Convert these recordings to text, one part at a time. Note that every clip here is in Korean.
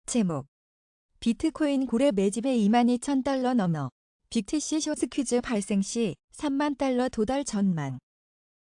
제목 비트코인 고래 매집에 22,000달러 넘어 빅TC 숏스퀴즈 발생 시 3만 달러 도달 전망.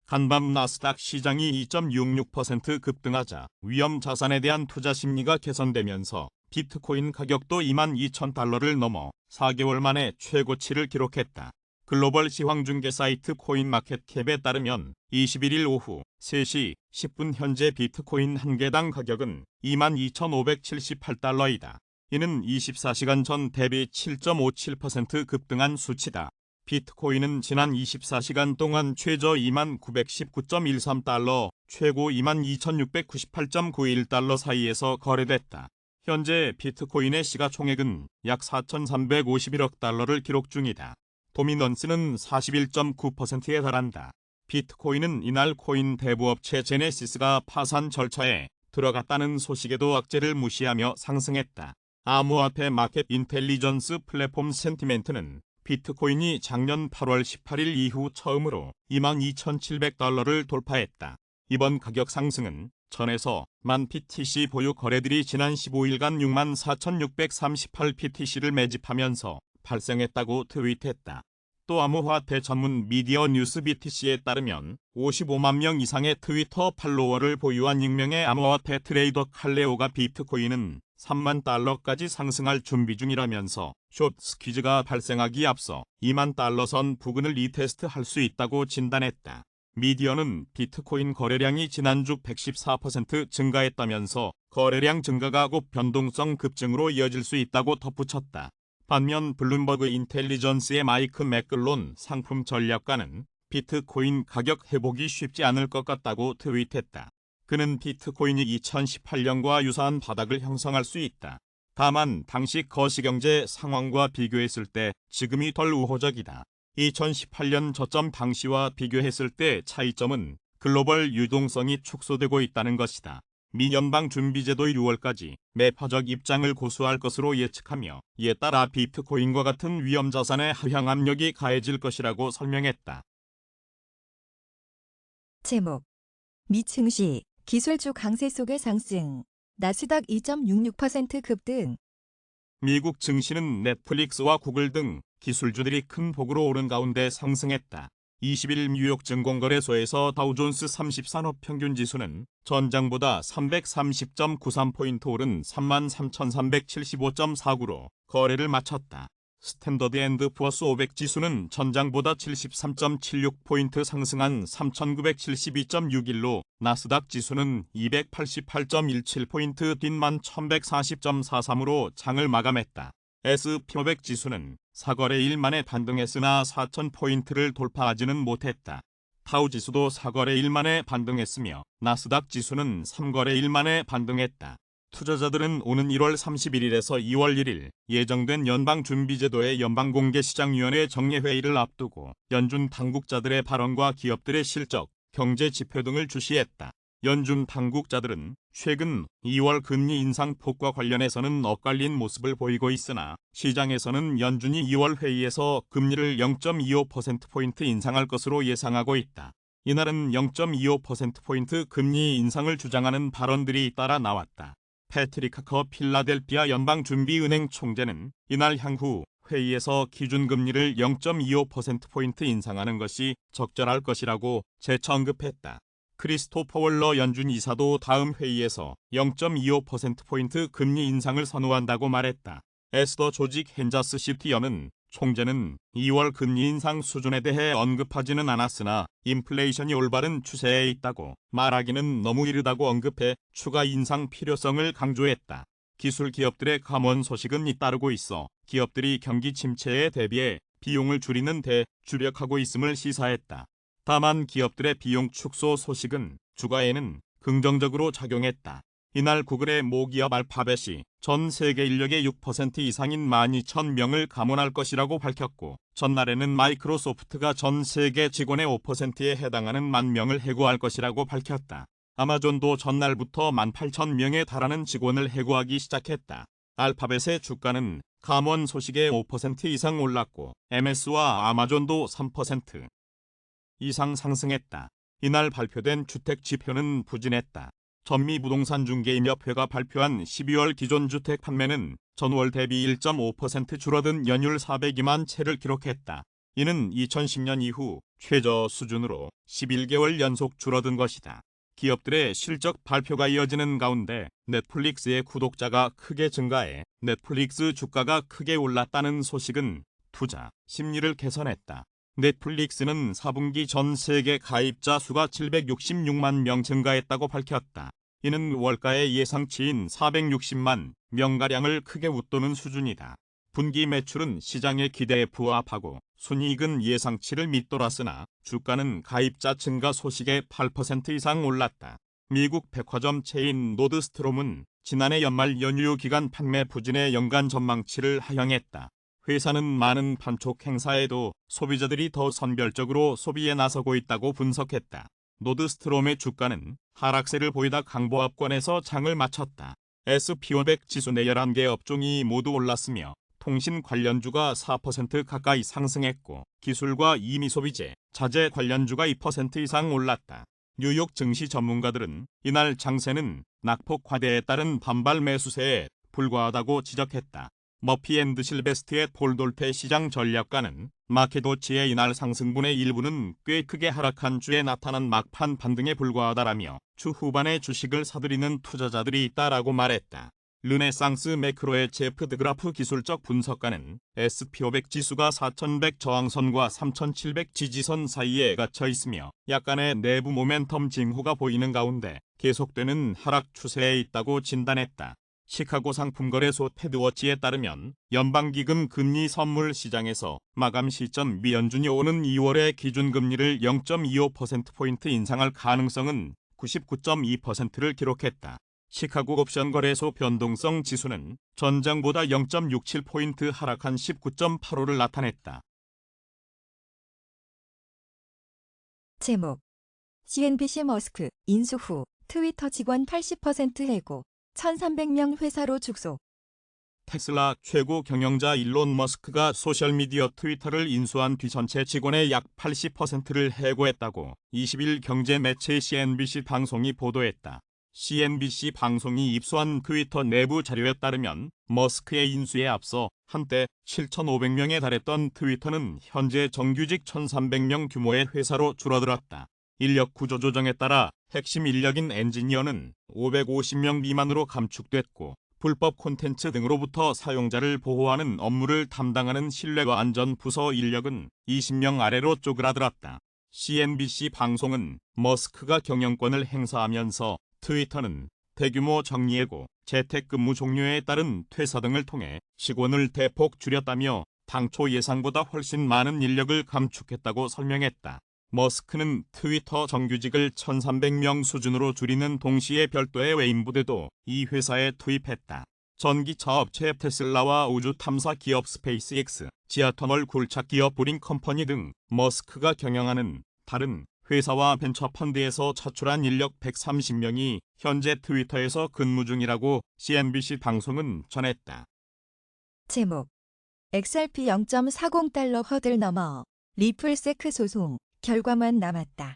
한밤 나스닥 시장이 2.66% 급등하자 위험 자산에 대한 투자 심리가 개선되면서 비트코인 가격도 22,000달러를 넘어 4개월 만에 최고치를 기록했다. 글로벌 시황중개 사이트 코인마켓캡에 따르면 21일 오후 3시 10분 현재 비트코인 한 개당 가격은 22,578달러이다. 이는 24시간 전 대비 7.57% 급등한 수치다. 비트코인은 지난 24시간 동안 최저 2919.13달러, 최고 22,698.91달러 사이에서 거래됐다. 현재 비트코인의 시가총액은 약 4,351억 달러를 기록 중이다. 도미넌스는 41.9%에 달한다. 비트코인은 이날 코인 대부업체 제네시스가 파산 절차에 들어갔다는 소식에도 악재를 무시하며 상승했다. 암호화폐 마켓 인텔리전스 플랫폼 센티멘트는 비트코인이 작년 8월 18일 이후 처음으로 22,700달러를 돌파했다. 이번 가격 상승은 전에서 만 BTC 보유 거래들이 지난 15일간 64,638 BTC를 매집하면서 발생했다고 트윗했다. 또 암호화폐 전문 미디어 뉴스 BTC에 따르면 55만 명 이상의 트위터 팔로워를 보유한 익명의 암호화폐 트레이더 칼레오가 비트코인은 3만 달러까지 상승할 준비 중이라면서 숏스퀴즈가 발생하기 앞서 2만 달러 선 부근을 리테스트할 수 있다고 진단했다. 미디어는 비트코인 거래량이 지난주 114% 증가했다면서 거래량 증가가 곧 변동성 급증으로 이어질 수 있다고 덧붙였다. 반면 블룸버그 인텔리전스의 마이크 맥글론 상품 전략가는 비트코인 가격 회복이 쉽지 않을 것 같다고 트윗했다. 그는 비트코인이 2018년과 유사한 바닥을 형성할 수 있다. 다만 당시 거시경제 상황과 비교했을 때 지금이 덜 우호적이다. 2018년 저점 당시와 비교했을 때 차이점은 글로벌 유동성이 축소되고 있다는 것이다. 미 연방준비제도의 6월까지 매파적 입장을 고수할 것으로 예측하며 이에 따라 비트코인과 같은 위험자산의 하향 압력이 가해질 것이라고 설명했다. 제목 미 증시 기술주 강세 속의 상승. 나스닥 2.66% 급등. 미국 증시는 넷플릭스와 구글 등 기술주들이 큰 폭으로 오른 가운데 상승했다. 20일 뉴욕 증권거래소에서 다우존스 30산업 평균지수는 전장보다 330.93포인트 오른 33,375.49로 거래를 마쳤다. 스탠더드 앤드 푸어스 500 지수는 전장보다 73.76포인트 상승한 3,972.61로 나스닥 지수는 288.17포인트 뒷만 1,140.43으로 장을 마감했다. S&P500 지수는 4거래일 만에 반등했으나 4,000포인트를 돌파하지는 못했다. 타우 지수도 4거래일 만에 반등했으며 나스닥 지수는 3거래일 만에 반등했다. 투자자들은 오는 1월 31일에서 2월 1일 예정된 연방준비제도의 연방공개시장위원회 정례회의를 앞두고 연준 당국자들의 발언과 기업들의 실적, 경제 지표 등을 주시했다. 연준 당국자들은 최근 2월 금리 인상 폭과 관련해서는 엇갈린 모습을 보이고 있으나 시장에서는 연준이 2월 회의에서 금리를 0.25%포인트 인상할 것으로 예상하고 있다. 이날은 0.25%포인트 금리 인상을 주장하는 발언들이 잇따라 나왔다. 패트릭 카커 필라델피아 연방준비은행 총재는 이날 향후 회의에서 기준금리를 0.25%포인트 인상하는 것이 적절할 것이라고 재차 언급했다. 크리스토퍼 월러 연준 이사도 다음 회의에서 0.25%포인트 금리 인상을 선호한다고 말했다. 에스더 조직 헨자스 CTO는 총재는 2월 금리 인상 수준에 대해 언급하지는 않았으나 인플레이션이 올바른 추세에 있다고 말하기는 너무 이르다고 언급해 추가 인상 필요성을 강조했다. 기술 기업들의 감원 소식은 잇따르고 있어 기업들이 경기 침체에 대비해 비용을 줄이는 데 주력하고 있음을 시사했다. 다만 기업들의 비용 축소 소식은 주가에는 긍정적으로 작용했다. 이날 구글의 모기업 알파벳이 전 세계 인력의 6% 이상인 12,000명을 감원할 것이라고 밝혔고 전날에는 마이크로소프트가 전 세계 직원의 5%에 해당하는 10,000명을 해고할 것이라고 밝혔다. 아마존도 전날부터 18,000명에 달하는 직원을 해고하기 시작했다. 알파벳의 주가는 감원 소식에 5% 이상 올랐고 MS와 아마존도 3% 이상 상승했다. 이날 발표된 주택 지표는 부진했다. 전미부동산중개인협회가 발표한 12월 기존 주택 판매는 전월 대비 1.5% 줄어든 연율 402만 채를 기록했다. 이는 2010년 이후 최저 수준으로 11개월 연속 줄어든 것이다. 기업들의 실적 발표가 이어지는 가운데 넷플릭스의 구독자가 크게 증가해 넷플릭스 주가가 크게 올랐다는 소식은 투자 심리를 개선했다. 넷플릭스는 4분기 전 세계 가입자 수가 766만 명 증가했다고 밝혔다. 이는 월가의 예상치인 460만 명가량을 크게 웃도는 수준이다. 분기 매출은 시장의 기대에 부합하고 순이익은 예상치를 밑돌았으나 주가는 가입자 증가 소식에 8% 이상 올랐다. 미국 백화점 체인 노드스트롬은 지난해 연말 연휴 기간 판매 부진의 연간 전망치를 하향했다. 회사는 많은 판촉 행사에도 소비자들이 더 선별적으로 소비에 나서고 있다고 분석했다. 노드스트롬의 주가는 하락세를 보이다 강보합권에서 장을 마쳤다. S&P500 지수 내 11개 업종이 모두 올랐으며 통신 관련주가 4% 가까이 상승했고 기술과 이미소비재, 자재 관련주가 2% 이상 올랐다. 뉴욕 증시 전문가들은 이날 장세는 낙폭 과대에 따른 반발 매수세에 불과하다고 지적했다. 머피 앤드 실베스트의 폴 돌페 시장 전략가는 마켓워치의 이날 상승분의 일부는 꽤 크게 하락한 주에 나타난 막판 반등에 불과하다라며 주 후반에 주식을 사들이는 투자자들이 있다라고 말했다. 르네상스 매크로의 제프 드그라프 기술적 분석가는 S&P500 지수가 4100 저항선과 3700 지지선 사이에 갇혀 있으며 약간의 내부 모멘텀 징후가 보이는 가운데 계속되는 하락 추세에 있다고 진단했다. 시카고 상품거래소 패드워치에 따르면 연방기금 금리 선물 시장에서 마감 시점 미연준이 오는 2월에 기준금리를 0.25%포인트 인상할 가능성은 99.2%를 기록했다. 시카고 옵션 거래소 변동성 지수는 전장보다 0.67포인트 하락한 19.85를 나타냈다. 제목 CNBC 머스크 인수 후 트위터 직원 80% 해고 1,300명 회사로 축소. 테슬라 최고 경영자 일론 머스크가 소셜미디어 트위터를 인수한 뒤 전체 직원의 약 80%를 해고했다고 20일 경제 매체 CNBC 방송이 보도했다. CNBC 방송이 입수한 트위터 내부 자료에 따르면 머스크의 인수에 앞서 한때 7,500명에 달했던 트위터는 현재 정규직 1,300명 규모의 회사로 줄어들었다. 인력 구조 조정에 따라 핵심 인력인 엔지니어는 550명 미만으로 감축됐고 불법 콘텐츠 등으로부터 사용자를 보호하는 업무를 담당하는 신뢰와 안전 부서 인력은 20명 아래로 쪼그라들었다. CNBC 방송은 머스크가 경영권을 행사하면서 트위터는 대규모 정리해고, 재택근무 종료에 따른 퇴사 등을 통해 직원을 대폭 줄였다며 당초 예상보다 훨씬 많은 인력을 감축했다고 설명했다. 머스크는 트위터 정규직을 1,300명 수준으로 줄이는 동시에 별도의 외인부대도 이 회사에 투입했다. 전기차 업체 테슬라와 우주 탐사 기업 스페이스X, 지하터널 굴착 기업 보링 컴퍼니 등 머스크가 경영하는 다른 회사와 벤처펀드에서 차출한 인력 130명이 현재 트위터에서 근무 중이라고 CNBC 방송은 전했다. 제목 XRP 0.40달러 허들 넘어 리플세크 소송 결과만 남았다.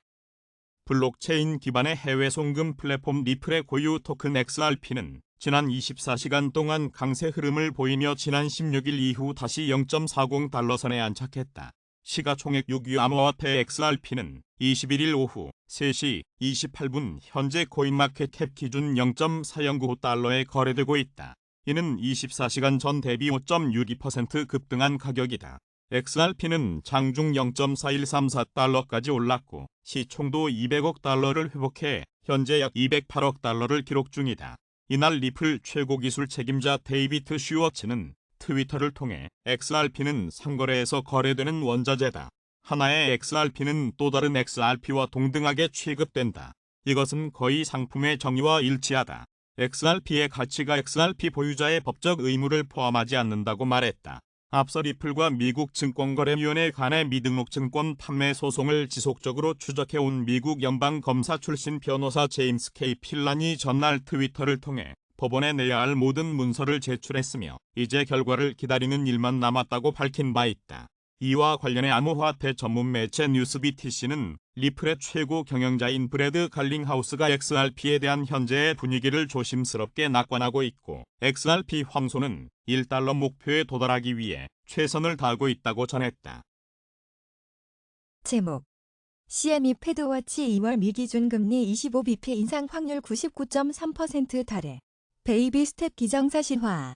블록체인 기반의 해외 송금 플랫폼 리플의 고유 토큰 XRP는 지난 24시간 동안 강세 흐름을 보이며 지난 16일 이후 다시 0.40달러 선에 안착했다. 시가총액 6위 암호화폐 XRP는 21일 오후 3시 28분 현재 코인마켓캡 기준 0.4095달러에 거래되고 있다. 이는 24시간 전 대비 5.62% 급등한 가격이다. XRP는 장중 0.4134달러까지 올랐고 시총도 200억 달러를 회복해 현재 약 208억 달러를 기록 중이다. 이날 리플 최고 기술 책임자 데이비드 슈워츠는 트위터를 통해 XRP는 상거래에서 거래되는 원자재다. 하나의 XRP는 또 다른 XRP와 동등하게 취급된다. 이것은 거의 상품의 정의와 일치하다. XRP의 가치가 XRP 보유자의 법적 의무를 포함하지 않는다고 말했다. 앞서 리플과 미국 증권거래위원회 간의 미등록 증권 판매 소송을 지속적으로 추적해온 미국 연방검사 출신 변호사 제임스 K. 필란이 전날 트위터를 통해 법원에 내야 할 모든 문서를 제출했으며 이제 결과를 기다리는 일만 남았다고 밝힌 바 있다. 이와 관련해 암호화폐 전문 매체 뉴스BTC는 리플의 최고 경영자인 브래드 갈링하우스가 XRP에 대한 현재의 분위기를 조심스럽게 낙관하고 있고 XRP 황소는 1달러 목표에 도달하기 위해 최선을 다하고 있다고 전했다. 제목 CME 패드워치 2월 미기준 금리 25bp 인상 확률 99.3% 달해. 베이비 스텝 기정사실화.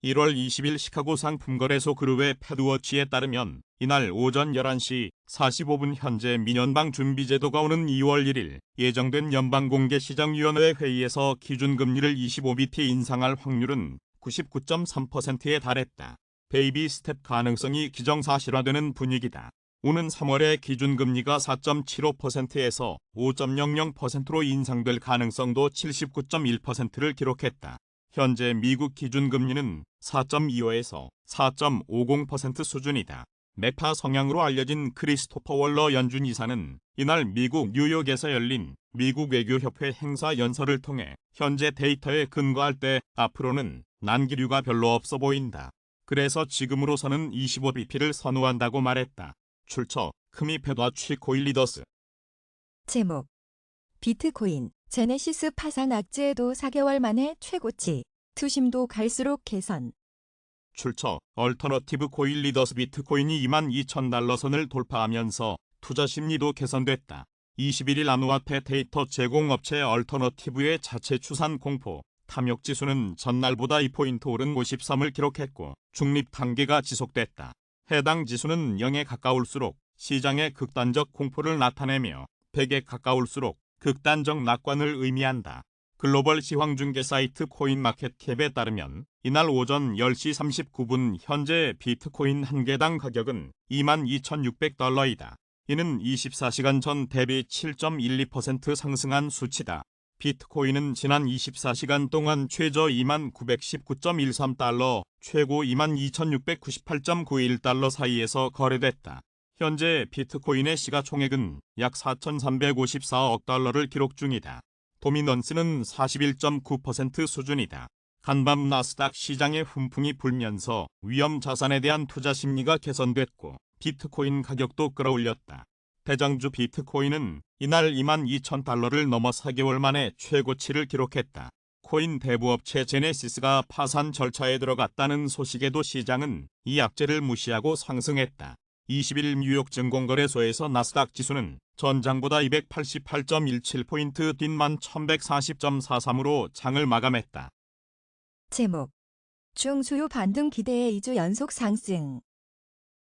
1월 20일 시카고 상품거래소 그룹의 패드워치에 따르면 이날 오전 11시 45분 현재 미연방 준비제도가 오는 2월 1일 예정된 연방공개시장위원회 회의에서 기준금리를 25bp 인상할 확률은 99.3%에 달했다. 베이비 스텝 가능성이 기정사실화되는 분위기다. 오는 3월에 기준금리가 4.75%에서 5.00%로 인상될 가능성도 79.1%를 기록했다. 현재 미국 기준금리는 4.25에서 4.50% 수준이다. 매파 성향으로 알려진 크리스토퍼 월러 연준 이사는 이날 미국 뉴욕에서 열린 미국 외교협회 행사 연설을 통해 현재 데이터에 근거할 때 앞으로는 난기류가 별로 없어 보인다. 그래서 지금으로서는 25bp를 선호한다고 말했다. 출처 크미 패드워치 코인 리더스. 제목 비트코인 제네시스 파산 악재에도 4개월 만에 최고치. 투심도 갈수록 개선. 출처 얼터너티브 코인 리더스. 비트코인이 22,000달러 선을 돌파하면서 투자 심리도 개선됐다. 21일 암호화폐 데이터 제공업체 얼터너티브의 자체 추산 공포 탐욕 지수는 전날보다 2포인트 오른 53을 기록했고 중립 단계가 지속됐다. 해당 지수는 0에 가까울수록 시장의 극단적 공포를 나타내며 100에 가까울수록 극단적 낙관을 의미한다. 글로벌 시황중개 사이트 코인마켓캡에 따르면 이날 오전 10시 39분 현재 비트코인 한 개당 가격은 22,600달러이다. 이는 24시간 전 대비 7.12% 상승한 수치다. 비트코인은 지난 24시간 동안 최저 2919.13달러, 최고 22,698.91달러 사이에서 거래됐다. 현재 비트코인의 시가총액은 약 4,354억 달러를 기록 중이다. 도미넌스는 41.9% 수준이다. 간밤 나스닥 시장의 훈풍이 불면서 위험 자산에 대한 투자 심리가 개선됐고 비트코인 가격도 끌어올렸다. 대장주 비트코인은 이날 22,000달러를 넘어 4개월 만에 최고치를 기록했다. 코인 대부업체 제네시스가 파산 절차에 들어갔다는 소식에도 시장은 이 악재를 무시하고 상승했다. 20일 뉴욕 증권거래소에서 나스닥 지수는 전장보다 288.17포인트 뛴 11,140.43으로 장을 마감했다. 제목 중수요 반등 기대에 2주 연속 상승.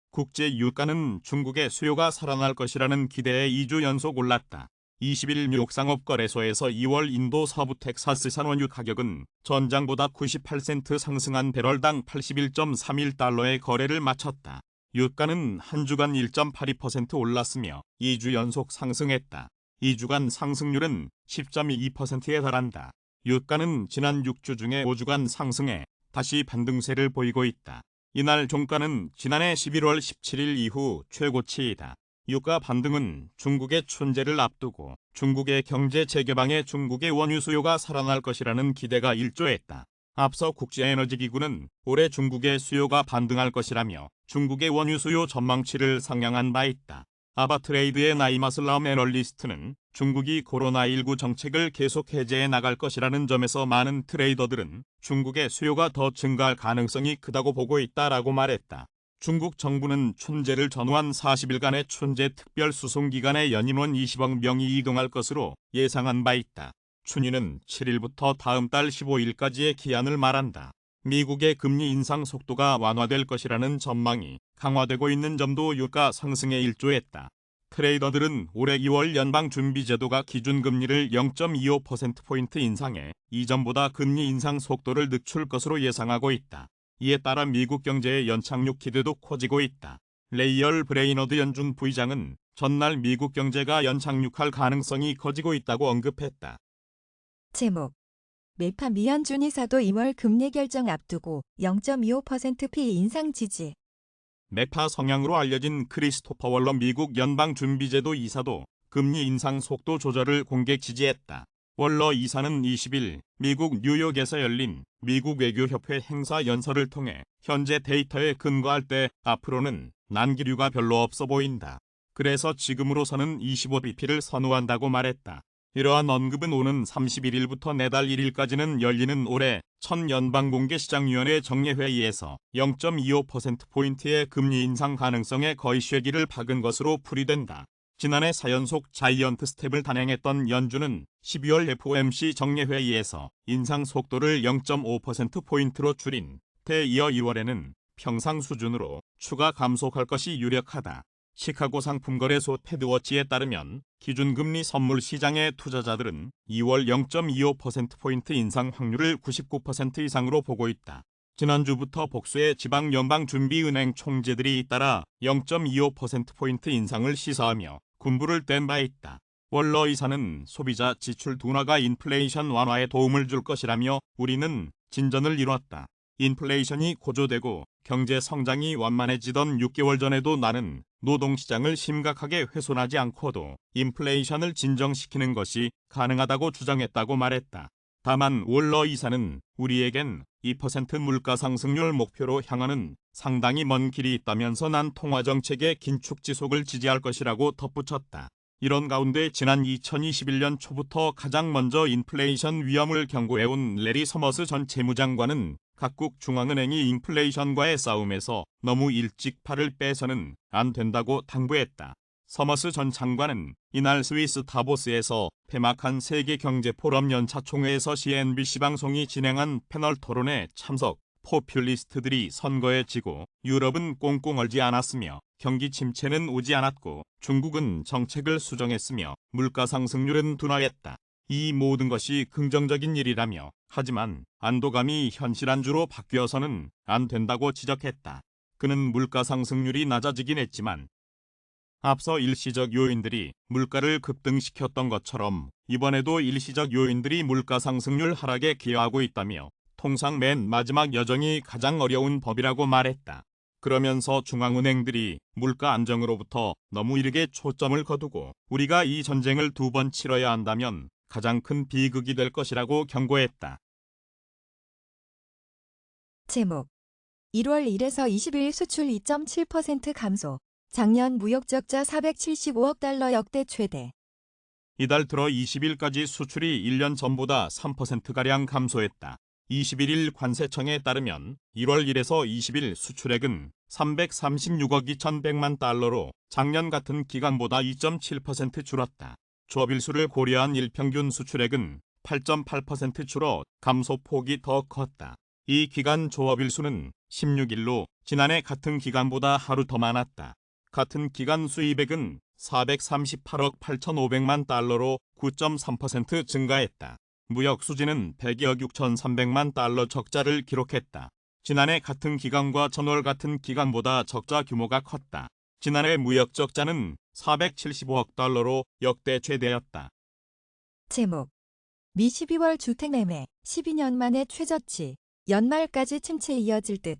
국제 유가는 중국의 수요가 살아날 것이라는 기대에 2주 연속 올랐다. 20일 뉴욕 상업거래소에서 2월 인도 서부 텍사스산 원유 가격은 전장보다 98센트 상승한 배럴당 81.31달러의 거래를 마쳤다. 유가는 한 주간 1.82% 올랐으며 2주 연속 상승했다. 2주간 상승률은 10.22%에 달한다. 유가는 지난 6주 중에 5주간 상승해 다시 반등세를 보이고 있다. 이날 종가는 지난해 11월 17일 이후 최고치이다. 유가 반등은 중국의 춘제를 앞두고 중국의 경제 재개방에 중국의 원유 수요가 살아날 것이라는 기대가 일조했다. 앞서 국제에너지기구는 올해 중국의 수요가 반등할 것이라며 중국의 원유 수요 전망치를 상향한 바 있다. 아바트레이드의 나이마슬람 애널리스트는 중국이 코로나19 정책을 계속 해제해 나갈 것이라는 점에서 많은 트레이더들은 중국의 수요가 더 증가할 가능성이 크다고 보고 있다라고 말했다. 중국 정부는 춘제를 전후한 40일간의 춘제 특별수송기간에 연인원 20억 명이 이동할 것으로 예상한 바 있다. 춘위는 7일부터 다음 달 15일까지의 기한을 말한다. 미국의 금리 인상 속도가 완화될 것이라는 전망이 강화되고 있는 점도 유가 상승에 일조했다. 트레이더들은 올해 2월 연방준비제도가 기준금리를 0.25%포인트 인상해 이전보다 금리 인상 속도를 늦출 것으로 예상하고 있다. 이에 따라 미국 경제의 연착륙 기대도 커지고 있다. 레이얼 브레이너드 연준 부의장은 전날 미국 경제가 연착륙할 가능성이 커지고 있다고 언급했다. 제목 매파 미연준 이사도 2월 금리 결정 앞두고 0.25%p 인상 지지. 매파 성향으로 알려진 크리스토퍼 월러 미국 연방준비제도 이사도 금리 인상 속도 조절을 공개 지지했다. 월러 이사는 20일 미국 뉴욕에서 열린 미국 외교협회 행사 연설을 통해 현재 데이터에 근거할 때 앞으로는 난기류가 별로 없어 보인다. 그래서 지금으로서는 25bp를 선호한다고 말했다. 이러한 언급은 오는 31일부터 내달 1일까지는 열리는 올해 첫 연방공개시장위원회 정례회의에서 0.25%포인트의 금리 인상 가능성에 거의 쐐기를 박은 것으로 풀이된다. 지난해 4연속 자이언트 스텝을 단행했던 연준은 12월 FOMC 정례회의에서 인상 속도를 0.5%포인트로 줄인 데 이어 1월에는 평상 수준으로 추가 감속할 것이 유력하다. 시카고 상품거래소 패드워치에 따르면 기준금리 선물 시장의 투자자들은 2월 0.25%포인트 인상 확률을 99% 이상으로 보고 있다. 지난주부터 복수의 지방연방준비은행 총재들이 잇따라 0.25%포인트 인상을 시사하며 군부를 뗀 바 있다. 월러 이사는 소비자 지출 둔화가 인플레이션 완화에 도움을 줄 것이라며 우리는 진전을 이뤘다. 인플레이션이 고조되고 경제 성장이 완만해지던 6개월 전에도 나는 노동시장을 심각하게 훼손하지 않고도 인플레이션을 진정시키는 것이 가능하다고 주장했다고 말했다. 다만 월러 이사는 우리에겐 2% 물가 상승률 목표로 향하는 상당히 먼 길이 있다면서 난 통화정책의 긴축 지속을 지지할 것이라고 덧붙였다. 이런 가운데 지난 2021년 초부터 가장 먼저 인플레이션 위험을 경고해온 래리 서머스 전 재무장관은 각국 중앙은행이 인플레이션과의 싸움에서 너무 일찍 팔을 빼서는 안 된다고 당부했다. 서머스 전 장관은 이날 스위스 다보스에서 폐막한 세계경제포럼 연차총회에서 CNBC 방송이 진행한 패널 토론에 참석, 포퓰리스트들이 선거에 지고 유럽은 꽁꽁 얼지 않았으며 경기 침체는 오지 않았고 중국은 정책을 수정했으며 물가 상승률은 둔화했다. 이 모든 것이 긍정적인 일이라며 하지만 안도감이 현실 안주로 바뀌어서는 안 된다고 지적했다. 그는 물가 상승률이 낮아지긴 했지만 앞서 일시적 요인들이 물가를 급등시켰던 것처럼 이번에도 일시적 요인들이 물가 상승률 하락에 기여하고 있다며 통상 맨 마지막 여정이 가장 어려운 법이라고 말했다. 그러면서 중앙은행들이 물가 안정으로부터 너무 이르게 초점을 거두고 우리가 이 전쟁을 2번 치러야 한다면 가장 큰 비극이 될 것이라고 경고했다. 제목 1월 1에서 20일 수출 2.7% 감소. 작년 무역 적자 475억 달러 역대 최대. 이달 들어 20일까지 수출이 1년 전보다 3%가량 감소했다. 21일 관세청에 따르면 1월 1에서 20일 수출액은 336억 2,100만 달러로 작년 같은 기간보다 2.7% 줄었다. 조합일수를 고려한 일평균 수출액은 8.8% 줄어 감소폭이 더 컸다. 이 기간 조합일수는 16일로 지난해 같은 기간보다 하루 더 많았다. 같은 기간 수입액은 438억 8,500만 달러로 9.3% 증가했다. 무역 수지는 102억 6,300만 달러 적자를 기록했다. 지난해 같은 기간과 전월 같은 기간보다 적자 규모가 컸다. 지난해 무역 적자는 475억 달러로 역대 최대였다. 제목 미 12월 주택 매매 12년 만에 최저치. 연말까지 침체 이어질 듯.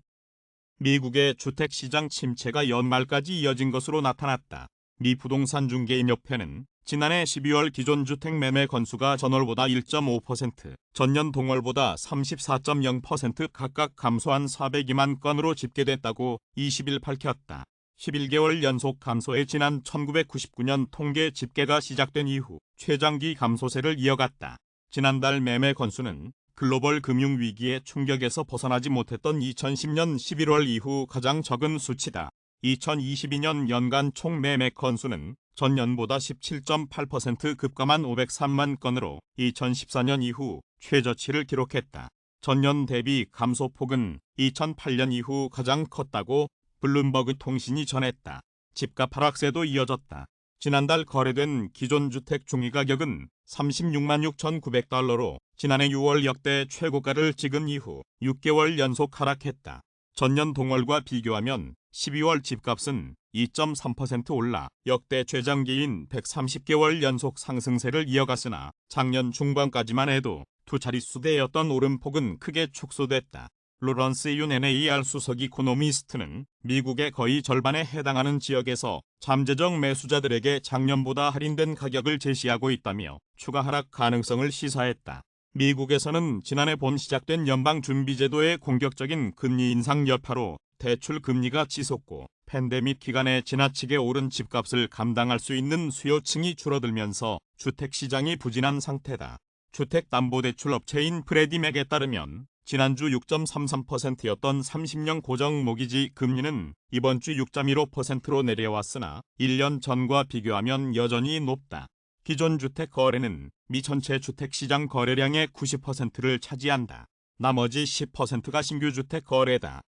미국의 주택시장 침체가 연말까지 이어진 것으로 나타났다. 미 부동산 중개인협회는 지난해 12월 기존 주택 매매 건수가 전월보다 1.5%, 전년 동월보다 34.0% 각각 감소한 402만 건으로 집계됐다고 20일 밝혔다. 11개월 연속 감소해 지난 1999년 통계 집계가 시작된 이후 최장기 감소세를 이어갔다. 지난달 매매 건수는 글로벌 금융위기의 충격에서 벗어나지 못했던 2010년 11월 이후 가장 적은 수치다. 2022년 연간 총 매매 건수는 전년보다 17.8% 급감한 503만 건으로 2014년 이후 최저치를 기록했다. 전년 대비 감소폭은 2008년 이후 가장 컸다고 블룸버그 통신이 전했다. 집값 하락세도 이어졌다. 지난달 거래된 기존 주택 중위가격은 36만 6,900달러로 지난해 6월 역대 최고가를 찍은 이후 6개월 연속 하락했다. 전년 동월과 비교하면 12월 집값은 2.3% 올라 역대 최장기인 130개월 연속 상승세를 이어갔으나 작년 중반까지만 해도 두 자릿수대였던 오름폭은 크게 축소됐다. 로런스 윤 NAR 수석 이코노미스트는 미국의 거의 절반에 해당하는 지역에서 잠재적 매수자들에게 작년보다 할인된 가격을 제시하고 있다며 추가 하락 가능성을 시사했다. 미국에서는 지난해 본 시작된 연방준비제도의 공격적인 금리 인상 여파로 대출 금리가 치솟고 팬데믹 기간에 지나치게 오른 집값을 감당할 수 있는 수요층이 줄어들면서 주택시장이 부진한 상태다. 주택담보대출 업체인 프레디맥에 따르면 지난주 6.33%였던 30년 고정모기지 금리는 이번 주 6.15%로 내려왔으나 1년 전과 비교하면 여전히 높다. 기존 주택 거래는 미 전체 주택시장 거래량의 90%를 차지한다. 나머지 10%가 신규 주택 거래다.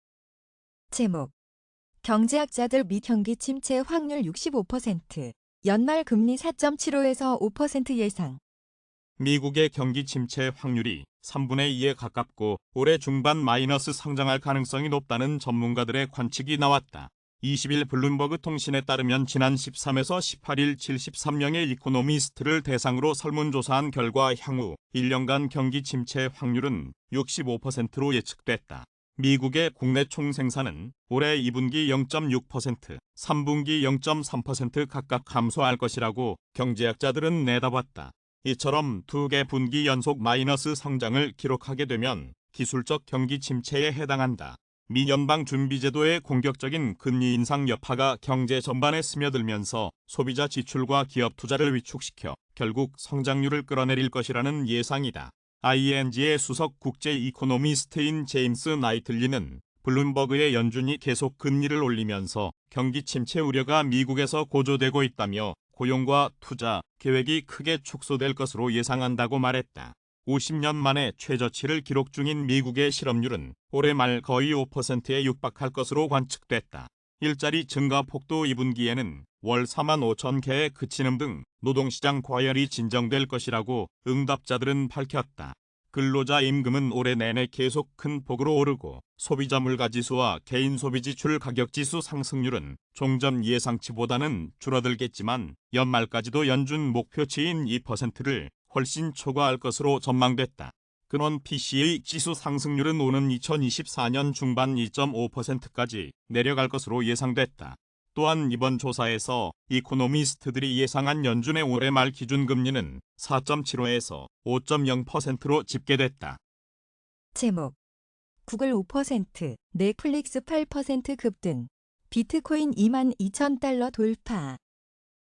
제목. 경제학자들 미 경기 침체 확률 65%. 연말 금리 4.75에서 5% 예상. 미국의 경기 침체 확률이 3분의 2에 가깝고 올해 중반 마이너스 성장할 가능성이 높다는 전문가들의 관측이 나왔다. 20일 블룸버그 통신에 따르면 지난 13에서 18일 73명의 이코노미스트를 대상으로 설문조사한 결과 향후 1년간 경기 침체 확률은 65%로 예측됐다. 미국의 국내 총생산은 올해 2분기 0.6%, 3분기 0.3% 각각 감소할 것이라고 경제학자들은 내다봤다. 이처럼 두 개 분기 연속 마이너스 성장을 기록하게 되면 기술적 경기 침체에 해당한다. 미 연방준비제도의 공격적인 금리 인상 여파가 경제 전반에 스며들면서 소비자 지출과 기업 투자를 위축시켜 결국 성장률을 끌어내릴 것이라는 예상이다. ING의 수석 국제 이코노미스트인 제임스 나이틀리는 블룸버그의 연준이 계속 금리를 올리면서 경기 침체 우려가 미국에서 고조되고 있다며 고용과 투자 계획이 크게 축소될 것으로 예상한다고 말했다. 50년 만에 최저치를 기록 중인 미국의 실업률은 올해 말 거의 5%에 육박할 것으로 관측됐다. 일자리 증가 폭도 2분기에는 월 4만 5천 개에 그치는 등 노동시장 과열이 진정될 것이라고 응답자들은 밝혔다. 근로자 임금은 올해 내내 계속 큰 폭으로 오르고 소비자 물가지수와 개인소비지출 가격지수 상승률은 종전 예상치보다는 줄어들겠지만 연말까지도 연준 목표치인 2%를 훨씬 초과할 것으로 전망됐다. 근원 PCE 지수 상승률은 오는 2024년 중반 2.5%까지 내려갈 것으로 예상됐다. 또한 이번 조사에서 이코노미스트들이 예상한 연준의 올해 말 기준금리는 4.75에서 5.0%로 집계됐다. 제목. 구글 5%, 넷플릭스 8% 급등. 비트코인 22,000달러 돌파.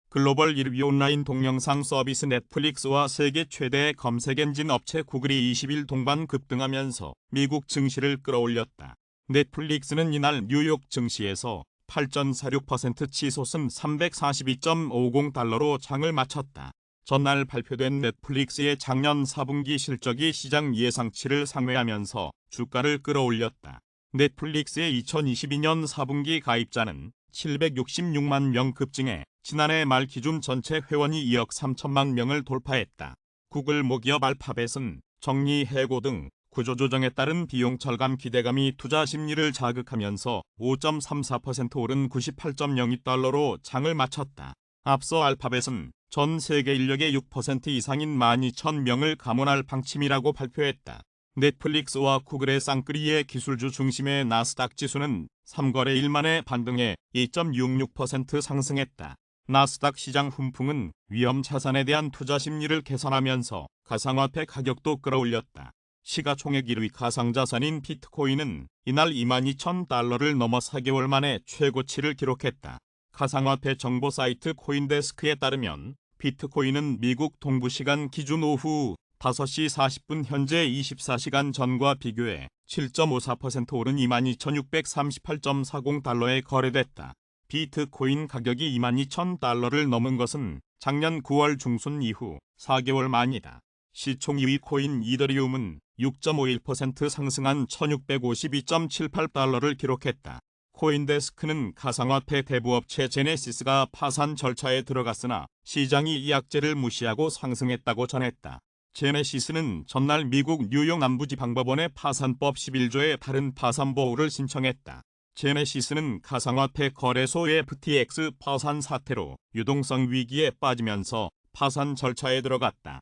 글로벌 1위 온라인 동영상 서비스 넷플릭스와 세계 최대의 검색 엔진 업체 구글이 20일 동반 급등하면서 미국 증시를 끌어올렸다. 넷플릭스는 이날 뉴욕 증시에서 8.46% 치솟은 342.50달러로 장을 마쳤다. 전날 발표된 넷플릭스의 작년 4분기 실적이 시장 예상치를 상회하면서 주가를 끌어올렸다. 넷플릭스의 2022년 4분기 가입자는 766만 명 급증해 지난해 말 기준 전체 회원이 2억 3천만 명을 돌파했다. 구글 모기업 알파벳은 정리 해고 등 구조조정에 따른 비용 절감 기대감이 투자 심리를 자극하면서 5.34% 오른 98.02달러로 장을 마쳤다. 앞서 알파벳은 전 세계 인력의 6% 이상인 12,000명을 감원할 방침이라고 발표했다. 넷플릭스와 구글의 쌍끌이의 기술주 중심의 나스닥 지수는 3거래일 만에 반등해 2.66% 상승했다. 나스닥 시장 훈풍은 위험 자산에 대한 투자 심리를 개선하면서 가상화폐 가격도 끌어올렸다. 시가총액 1위 가상자산인 비트코인은 이날 22,000달러를 넘어 4개월 만에 최고치를 기록했다. 가상화폐 정보 사이트 코인데스크에 따르면 비트코인은 미국 동부시간 기준 오후 5시 40분 현재 24시간 전과 비교해 7.54% 오른 22,638.40달러에 거래됐다. 비트코인 가격이 22,000달러를 넘은 것은 작년 9월 중순 이후 4개월 만이다. 시총 2위 코인 이더리움은 6.51% 상승한 1,652.78달러를 기록했다. 코인데스크는 가상화폐 대부업체 제네시스가 파산 절차에 들어갔으나 시장이 이 악재를 무시하고 상승했다고 전했다. 제네시스는 전날 미국 뉴욕 남부지방법원에 파산법 11조의 다른 파산 보호를 신청했다. 제네시스는 가상화폐 거래소 FTX 파산 사태로 유동성 위기에 빠지면서 파산 절차에 들어갔다.